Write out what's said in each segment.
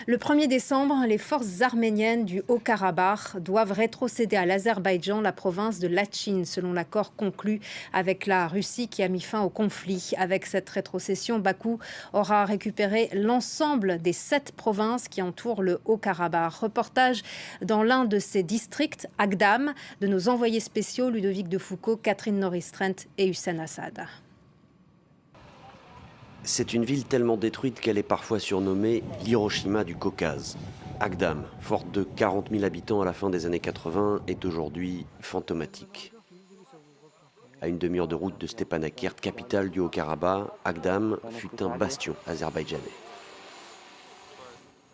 Le 1er décembre, les forces arméniennes du Haut-Karabakh doivent rétrocéder à l'Azerbaïdjan la province de Latchine, selon l'accord conclu avec la Russie qui a mis fin au conflit. Avec cette rétrocession, Bakou aura récupéré l'ensemble des 7 provinces qui entourent le Haut-Karabakh. Reportage dans l'un de ces districts, Agdam, de nos envoyés spéciaux Ludovic de Foucault, Catherine Norris-Trent et Hussein Assad. C'est une ville tellement détruite qu'elle est parfois surnommée l'Hiroshima du Caucase. Agdam, forte de 40 000 habitants à la fin des années 80, est aujourd'hui fantomatique. À une demi-heure de route de Stepanakert, capitale du Haut-Karabakh, Agdam fut un bastion azerbaïdjanais.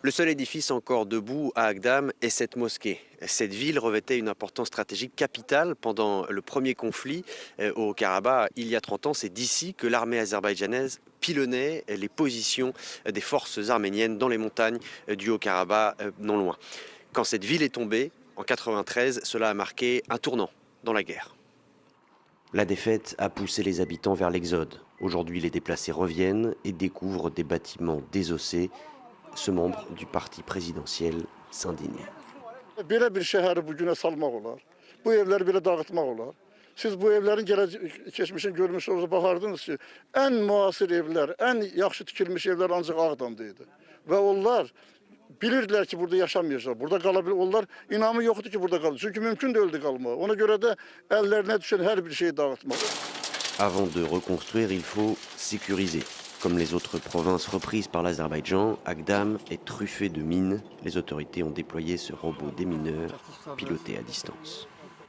Le seul édifice encore debout à Agdam est cette mosquée. Cette ville revêtait une importance stratégique capitale pendant le premier conflit au Haut-Karabakh. Il y a 30 ans, c'est d'ici que l'armée azerbaïdjanaise pilonnait les positions des forces arméniennes dans les montagnes du Haut-Karabakh, non loin. Quand cette ville est tombée, en 93, cela a marqué un tournant dans la guerre. La défaite a poussé les habitants vers l'exode. Aujourd'hui, les déplacés reviennent et découvrent des bâtiments désossés. Ce membre du parti présidentiel s'indigne. Belə bir şəhəri bu günə salmaq olar. Bu evləri belə dağıtmaq olar. Siz bu evlərin keçmişini görmüş olsa baxardınız ki, ən müasir evlər, ən yaxşı tikilmiş evlər ancaq Ağdamda idi. Və onlar bilirdilər ki, burada yaşamayacaqlar. Burada qala bilir. Onlar inamı yoxdur ki, burada qalır. Çünki mümkün deyildi qalmaq. Ona görə də əllərinə düşən hər bir şeyi dağıtmaq. Avant de reconstruire, il faut sécuriser. Comme les autres provinces reprises par l'Azerbaïdjan, Agdam est truffé de mines. Les autorités ont déployé ce robot démineur piloté à distance.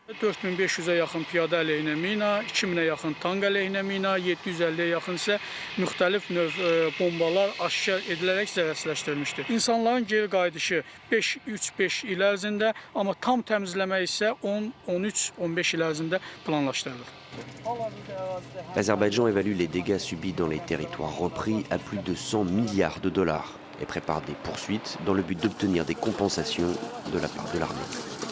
4500-ə yaxın piyada əleyhinə mina, 2000-ə yaxın tank əleyhinə mina, 750-yə yaxın isə müxtəlif növ bombalar aşkar edilərək zərərsizləşdirilmişdir. İnsanların geri qayıdışı 3-5 il ərzində, amma tam təmizləmə isə 10-13-15 il ərzində planlaşdırılır. L'Azerbaïdjan évalue les dégâts subis dans les territoires repris à plus de 100 milliards de dollars et prépare des poursuites dans le but d'obtenir des compensations de la part de l'armée.